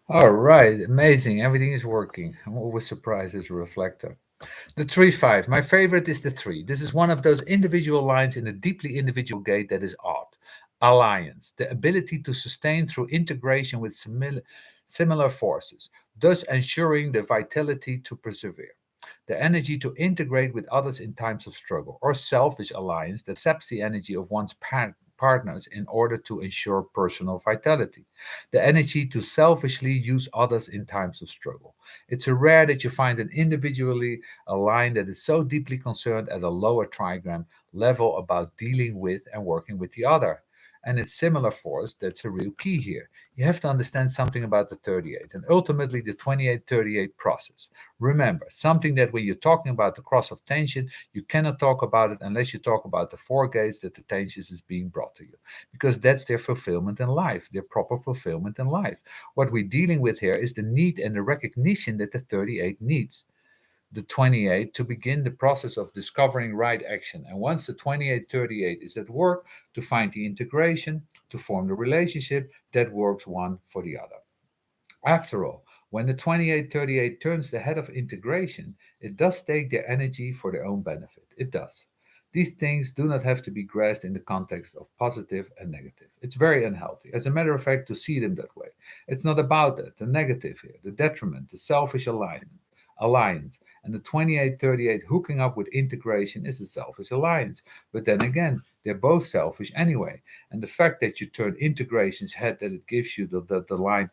All right, amazing. Everything is working. I'm always surprised as a reflector. The 3 5. My favorite is the 3. This is one of those individual lines in a deeply individual gate that is odd. Alliance, the ability to sustain through integration with similar forces, thus ensuring the vitality to persevere. The energy to integrate with others in times of struggle, or selfish alliance that saps the energy of one's partners in order to ensure personal vitality. The energy to selfishly use others in times of struggle. It's a rare that you find an individually aligned that is so deeply concerned at a lower trigram level about dealing with and working with the other. And it's similar force that's a real key here. You have to understand something about the 38 and ultimately the 28-38 process. Remember, something that when you're talking about the cross of tension, you cannot talk about it unless you talk about the four gates that the tension is being brought to you, because that's their fulfillment in life, their proper fulfillment in life. What we're dealing with here is the need and the recognition that the 38 needs the 28 to begin the process of discovering right action. And once the 28-38 is at work to find the integration, to form the relationship that works one for the other. After all, when the 28-38 turns the head of integration, it does take their energy for their own benefit. It does. These things do not have to be grasped in the context of positive and negative. It's very unhealthy. As a matter of fact, to see them that way. It's not about that. The negative here, the detriment, the selfish alliance. And the 28-38 hooking up with integration is a selfish alliance. But then again, they're both selfish anyway. And the fact that you turn integration's head, that it gives you the line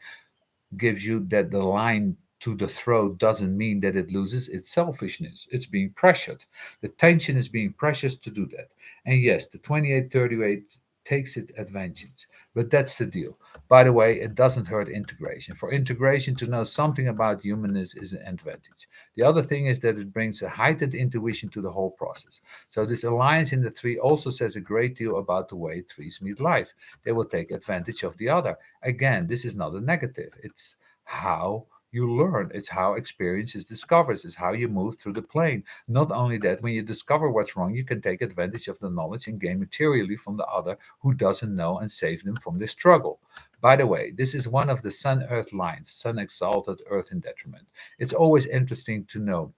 gives you that the line to the throat doesn't mean that it loses its selfishness. It's being pressured. The tension is being pressured to do that. And yes, the 28-38 takes it advantage. But that's the deal. By the way, it doesn't hurt integration. For integration to know something about humanness is an advantage. The other thing is that it brings a heightened intuition to the whole process. So this alliance in the three also says a great deal about the way threes meet life. They will take advantage of the other. Again, this is not a negative. It's how you learn. It's how experience is discovered. It's how you move through the plane. Not only that, when you discover what's wrong, you can take advantage of the knowledge and gain materially from the other who doesn't know and save them from their struggle. By the way, this is one of the sun earth lines, sun exalted, earth in detriment. It's always interesting to know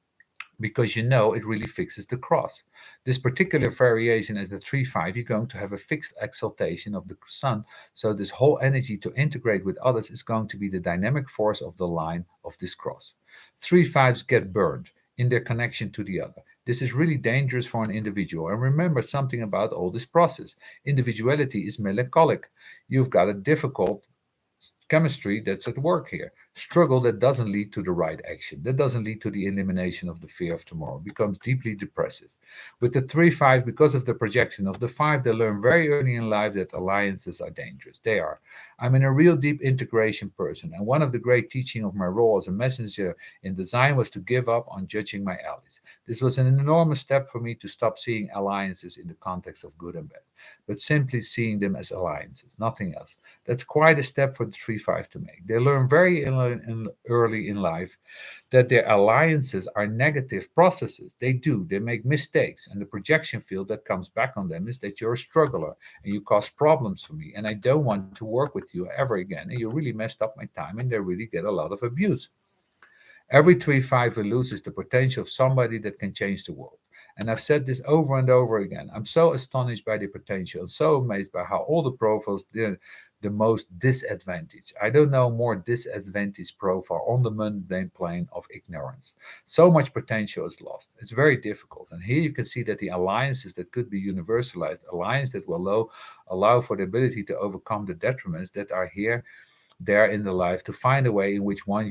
because you know it really fixes the cross. This particular variation at the 3-5, you're going to have a fixed exaltation of the sun. So this whole energy to integrate with others is going to be the dynamic force of the line of this cross. 3-5s get burned in their connection to the other. This is really dangerous for an individual. And remember something about all this process. Individuality is melancholic. You've got a difficult chemistry that's at work here. Struggle that doesn't lead to the right action, that doesn't lead to the elimination of the fear of tomorrow, becomes deeply depressive. With the 3-5, because of the projection of the 5, they learn very early in life that alliances are dangerous. They are. I'm in a real deep integration person, and one of the great teaching of my role as a messenger in design was to give up on judging my allies. This was an enormous step for me to stop seeing alliances in the context of good and bad, but simply seeing them as alliances, nothing else. That's quite a step for the 3-5 to make. They learn very early in life that their alliances are negative processes. They do, they make mistakes. And the projection field that comes back on them is that you're a struggler and you cause problems for me. And I don't want to work with you ever again. And you really messed up my time. And they really get a lot of abuse. Every 3-5 loses the potential of somebody that can change the world. And I've said this over and over again. I'm so astonished by the potential and so amazed by how all the profiles did the most disadvantaged. I don't know more disadvantaged profile on the mundane plane of ignorance. So much potential is lost. It's very difficult. And here you can see that the alliances that could be universalized, alliance that will allow for the ability to overcome the detriments that are here there in the life to find a way in which one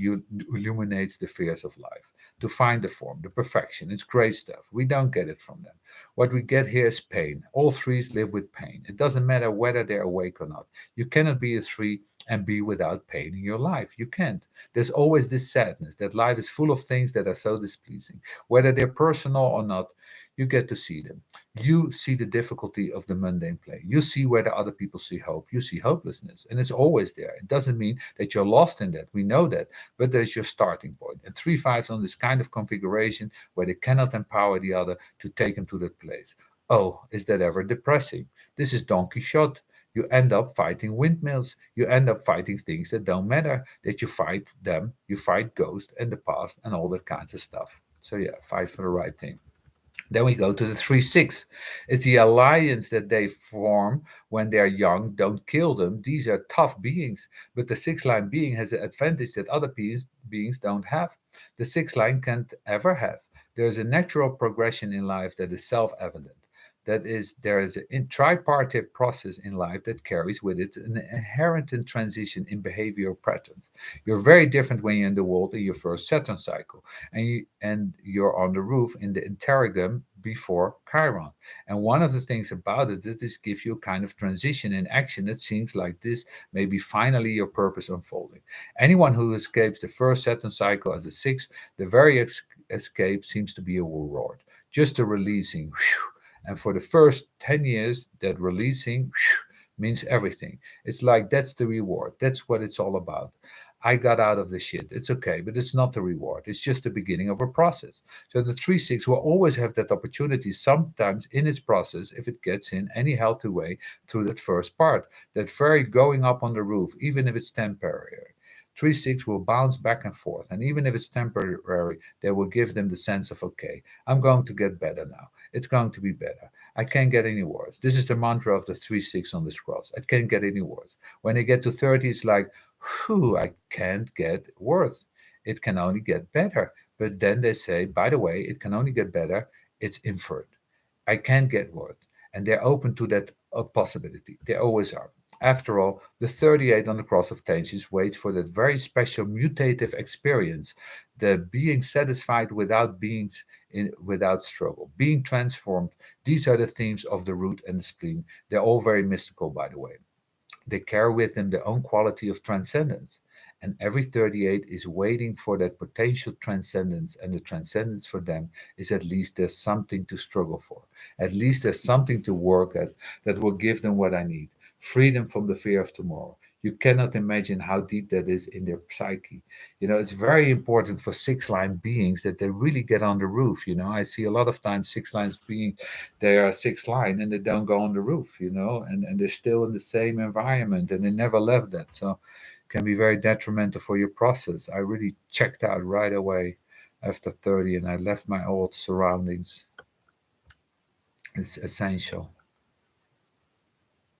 illuminates the fears of life, to find the form, the perfection. It's great stuff. We don't get it from them. What we get here is pain. All threes live with pain. It doesn't matter whether they're awake or not. You cannot be a three and be without pain in your life. You can't. There's always this sadness that life is full of things that are so displeasing, whether they're personal or not. You get to see them. You see the difficulty of the mundane play. You see where the other people see hope. You see hopelessness. And it's always there. It doesn't mean that you're lost in that. We know that. But there's your starting point. And 3-5s on this kind of configuration where they cannot empower the other to take them to that place. Oh, is that ever depressing? This is Don Quixote. You end up fighting windmills. You end up fighting things that don't matter. That you fight them. You fight ghosts and the past and all that kinds of stuff. So yeah, fight for the right thing. Then we go to the 3-6. It's the alliance that they form when they're young. Don't kill them. These are tough beings. But the six line being has an advantage that other beings don't have. The six line can't ever have. There's a natural progression in life that is self evident. That is, there is a tripartite process in life that carries with it an inherent transition in behavioral patterns. You're very different when you're in the world in your first Saturn cycle and you're on the roof in the interregnum before Chiron. And one of the things about it that this gives you a kind of transition in action that seems like this may be finally your purpose unfolding. Anyone who escapes the first Saturn cycle as a six, the very escape seems to be a reward, just a releasing. Whew. And for the first 10 years, that releasing means everything. It's like that's the reward. That's what it's all about. I got out of the shit. It's okay, but it's not the reward. It's just the beginning of a process. So the 3-6 will always have that opportunity sometimes in its process, if it gets in any healthy way through that first part, that very going up on the roof, even if it's temporary. 3-6 will bounce back and forth. And even if it's temporary, they will give them the sense of, okay, I'm going to get better now. It's going to be better. I can't get any worse. This is the mantra of the 3-6 on the scrolls. I can't get any worse. When they get to 30, it's like, whew, I can't get worse. It can only get better. But then they say, by the way, it can only get better. It's inferred. I can't get worse. And they're open to that possibility. They always are. After all, the 38 on the cross of tensions waits for that very special mutative experience, the being satisfied without without struggle, being transformed. These are the themes of the root and the spleen. They're all very mystical, by the way. They carry with them their own quality of transcendence. And every 38 is waiting for that potential transcendence. And the transcendence for them is at least there's something to struggle for. At least there's something to work at that will give them what I need, freedom from the fear of tomorrow. You cannot imagine how deep that is in their psyche. It's very important for six line beings that they really get on the roof. I see a lot of times six lines being they are six line and they don't go on the roof, and they're still in the same environment and they never left that. So can be very detrimental for your process. I really checked out right away after 30 and I left my old surroundings. It's essential.